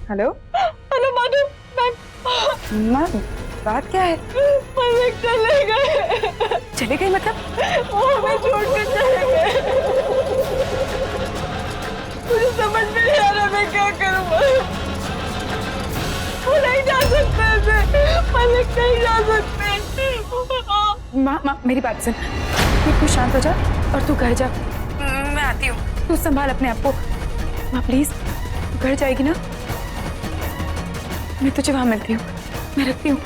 Hello hello Madhu ma'am. Ma'am, बात क्या है? मलिक चले गए। चले गए मतलब? वो हमें छोड़ के चले गए। मुझे समझ में नहीं आ रहा मैं क्या करूँ। वो नहीं जा सकते ऐसे। मलिक नहीं जा सकते। माँ माँ मेरी बात सुन, तू शांत हो जा और तू घर जा। मैं आती हूँ, तू संभाल अपने आप को। माँ प्लीज, तू घर जाएगी ना? मैं तुझे वहां मिलती हूँ, मैं रखती हूँ।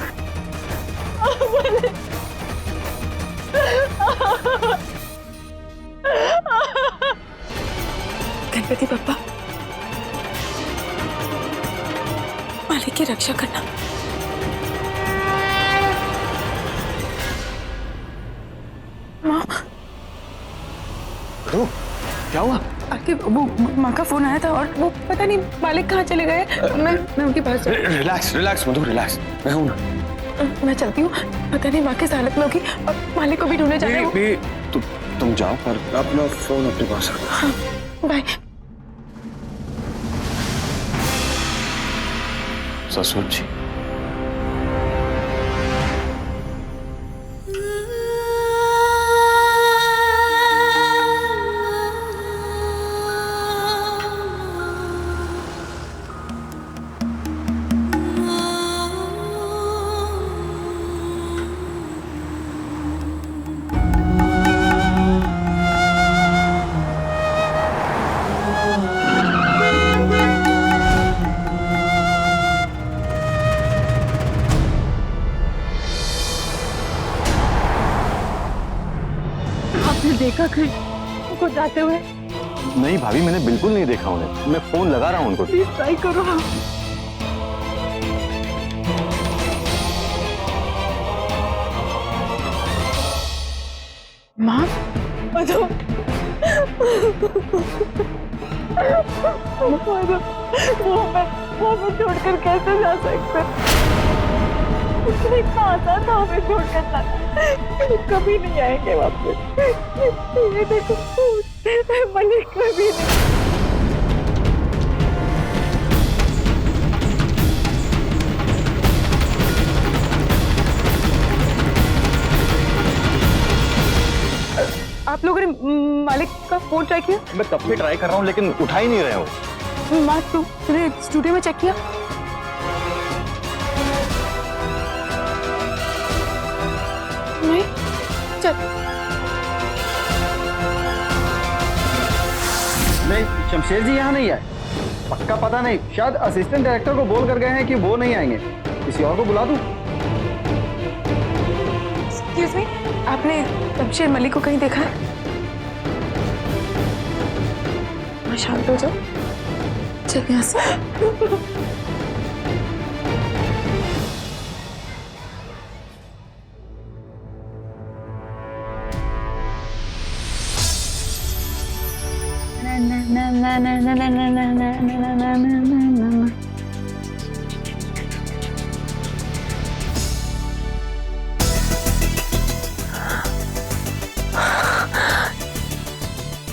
गणपति बप्पा, मालिक की रक्षा करना। माँ, क्या हुआ? आके वो माँ का फोन आया था और वो पता नहीं मालिक कहाँ चले गए। मैं उनके पास रिलैक्स रिलैक्स मधु, रिलैक्स, मैं हूं ना। मैं चलती हूँ। पता नहीं माँ किस हालत में होगी और मालिक को भी ढूंढने जाना है। तुम जाओ और अपना फोन अपने पास रखो। हाँ, बाय। ससुर जी, आपने देखा कहीं उनको जाते हुए? नहीं भाभी, मैंने बिल्कुल नहीं देखा उन्हें। मैं फोन लगा रहा हूँ उनको। प्लीज ट्राई करो। माँ, मधु, वो हमें छोड़कर कैसे जा सकते? उसने इतना आसान था हमें छोड़कर जाना। कभी नहीं आएंगे वापस। ये देखो, मलिक कभी नहीं। आप लोगों ने मालिक का फोन ट्राई किया? मैं कब से ट्राई कर रहा हूँ लेकिन उठा ही नहीं रहे हो। माँ, तूने स्टूडियो में चेक किया? नहीं, चल। नहीं, शमशेर जी यहाँ नहीं आए। पक्का पता नहीं, शायद असिस्टेंट डायरेक्टर को बोल कर गए हैं कि वो नहीं आएंगे। किसी और को बुला दूं? एक्सक्यूज मी, आपने शमशेर मलिक को कहीं देखा है? माँ शांत हो जाओ, चल यहाँ से।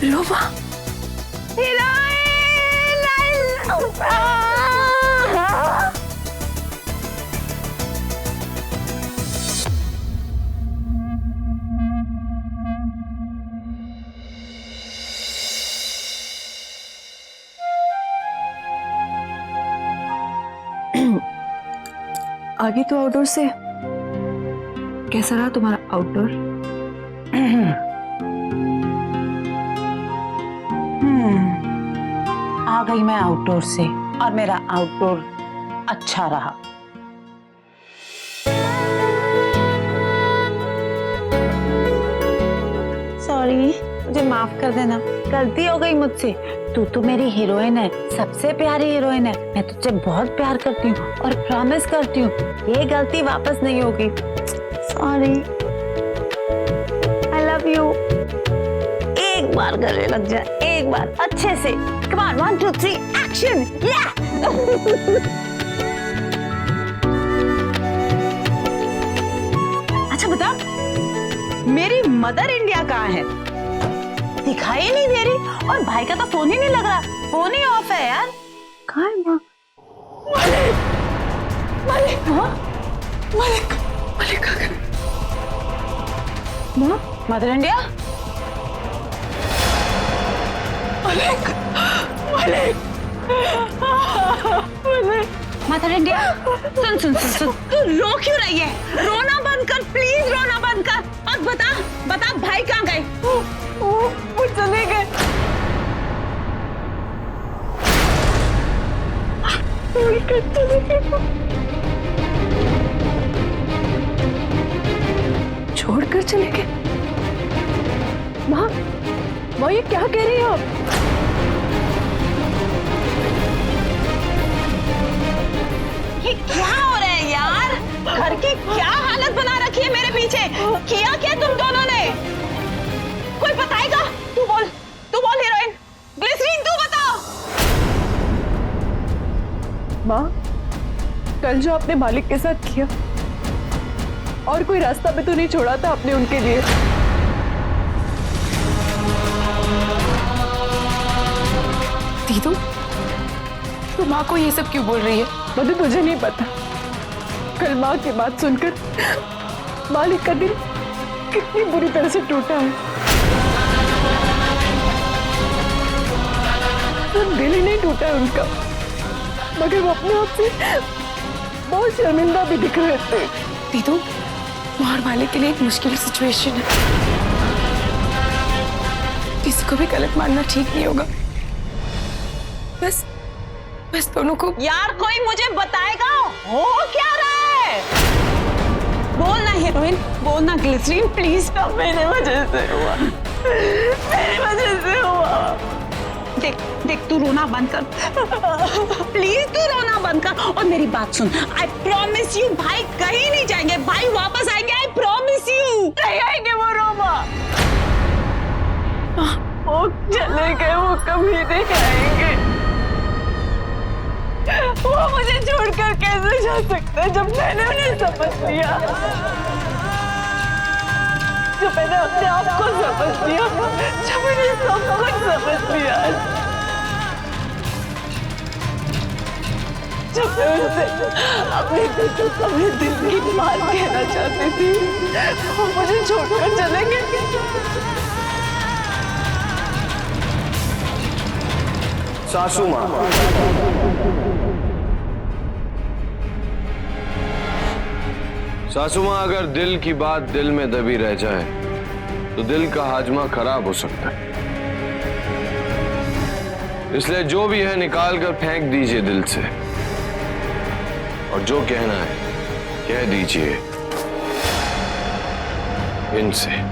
लोबा, आगे तो आउटडोर से कैसा रहा तुम्हारा आउटडोर? आ गई मैं आउटडोर से और मेरा आउटडोर अच्छा रहा। सॉरी, मुझे माफ कर देना, गलती हो गई मुझसे। तू तो मेरी हीरोइन है, सबसे प्यारी हीरोइन है। मैं तुझे बहुत प्यार करती हूँ और प्रॉमिस करती हूँ ये गलती वापस नहीं होगी। Sorry, I love you. एक बार गले लग जा, एक बार अच्छे से। Come on, 1 2 3 action. अच्छा बता, मेरी मदर इंडिया कहाँ है? दिखाई नहीं दे रही और भाई का तो फोन ही नहीं लग रहा। फोन ही ऑफ है यार। कहाँ है माँ? मलिक हाँ मलिक मलिक अगर माँ मदर इंडिया, मलिक मलिक मदर इंडिया, सुन सुन सुन सुन, तू रो क्यों रही है? रोना बंद कर प्लीज, रोना बंद कर और बता बता भाई कहाँ गए? वो चले गए। छोड़कर चले गए। माँ ये क्या कह रही हैं आप? ये क्या हो रहा है यार? घर की क्या हालत बना रखी है मेरे पीछे? किया क्या तुम दोनों ने? कोई बताएगा? तू बोल हीरोइन, ग्लिसरीन तू बता। माँ कल जो आपने मालिक के साथ किया, और कोई रास्ता भी तो नहीं छोड़ा था आपने उनके लिए। दीदू तू माँ को ये सब क्यों बोल रही है? मधु तुझे नहीं पता, कल माँ की बात सुनकर मालिक का दिल कितनी बुरी तरह से टूटा है। सिर्फ दिल ही नहीं टूटा है उनका, मगर वो अपने आप से बहुत शर्मिंदा भी दिख रहे थे। दीदू मार वाले के लिए एक मुश्किल सिचुएशन है, किसी को भी गलत मानना ठीक नहीं होगा। बस दोनों को यार कोई मुझे बताएगा हो क्या रहा है? बोलना हीरोइन, बोलना ग्लिसरीन प्लीज। सब मेरे वजह से हुआ, मेरी वजह से हुआ। देख देख तू रोना बंद कर प्लीज, तू रोना बंद कर और मेरी बात सुन। आई प्रॉमिस यू भाई कहीं नहीं जाएंगे, भाई वापस आएंगे, आई प्रॉमिस यू। नहीं आएंगे वो रोमा, वो चले गए, वो कभी नहीं आएंगे। वो मुझे छोड़कर कैसे जा सकते हैं जब मैंने उन्हें समझ लिया, जब मैंने अपने आप को समझ लिया, जब मैंने सब कुछ समझ लिया, जब मैं उनसे अपने दिल को अपने दिल की बात कहना चाहती थी, वो मुझे छोड़कर चले गए। सासू माँ, सासू माँ, अगर दिल की बात दिल में दबी रह जाए तो दिल का हाजमा खराब हो सकता है। इसलिए जो भी है निकाल कर फेंक दीजिए दिल से, और जो कहना है कह दीजिए इनसे।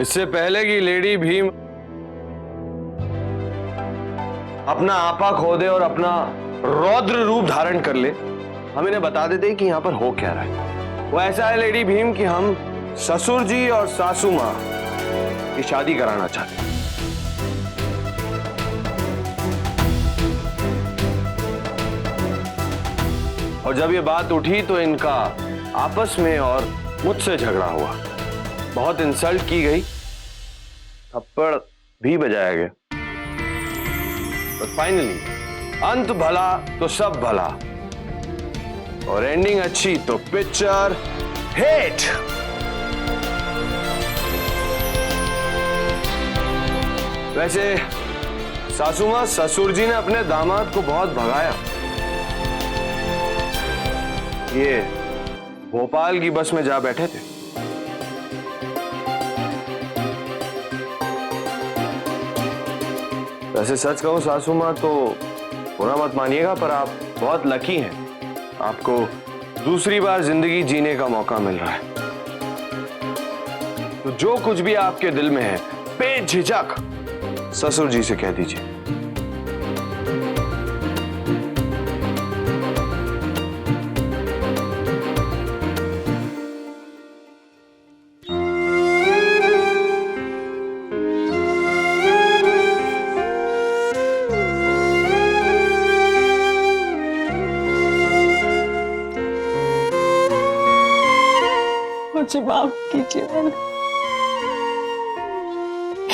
इससे पहले कि लेडी भीम अपना आपा खो दे और अपना रौद्र रूप धारण कर ले, हम इन्हें बता देते कि यहां पर हो क्या रहा है। वो ऐसा है लेडी भीम कि हम ससुर जी और सासू मां की शादी कराना चाहते हैं। और जब ये बात उठी तो इनका आपस में और मुझसे झगड़ा हुआ, बहुत इंसल्ट की गई, थप्पड़ भी बजाया गया। बट फाइनली अंत भला तो सब भला, और एंडिंग अच्छी तो पिक्चर हिट। वैसे सासू माँ, ससुर जी ने अपने दामाद को बहुत भगाया। ये भोपाल की बस में जा बैठे थे। वैसे सच कहूं सासू माँ तो बुरा मत मानिएगा, पर आप बहुत लकी हैं। आपको दूसरी बार जिंदगी जीने का मौका मिल रहा है। तो जो कुछ भी आपके दिल में है बेझिझक ससुर जी से कह दीजिए। मुझे माफ कीजिए मलिक।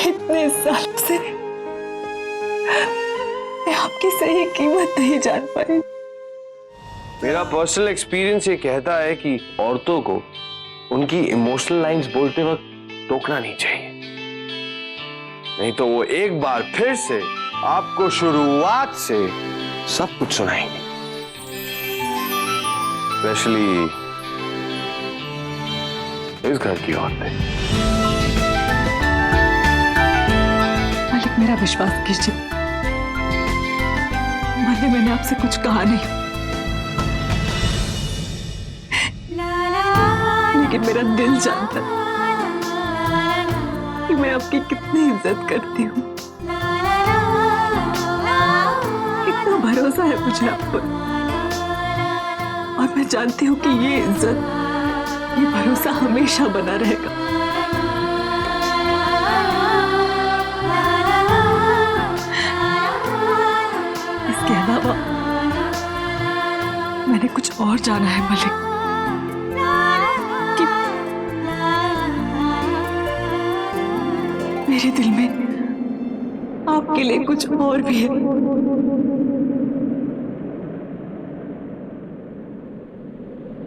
इतने साल से मैं आपकी सही कीमत नहीं जान पाई। मेरा पर्सनल एक्सपीरियंस ये कहता है कि औरतों को उनकी इमोशनल लाइंस बोलते वक्त टोकना नहीं चाहिए, नहीं तो वो एक बार फिर से आपको शुरुआत से सब कुछ सुनाएंगे। स्पेशली इस घर की औरतें। मलिक मेरा विश्वास कीजिए, मैंने आपसे कुछ कहा नहीं, लेकिन मेरा दिल जानता है कि मैं आपकी कितनी इज्जत करती हूँ, कितना भरोसा है मुझे आप पर। और मैं जानती हूँ कि ये इज्जत, ये भरोसा हमेशा बना रहेगा। इसके अलावा मैंने कुछ और जाना है मलिक, कि मेरे दिल में आपके लिए कुछ और भी है।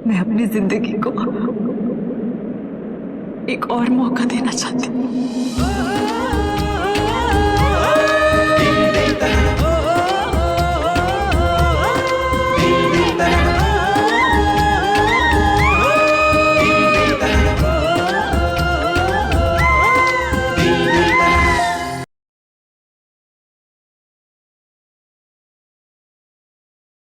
मैं अपनी जिंदगी को एक और मौका देना चाहती हूँ।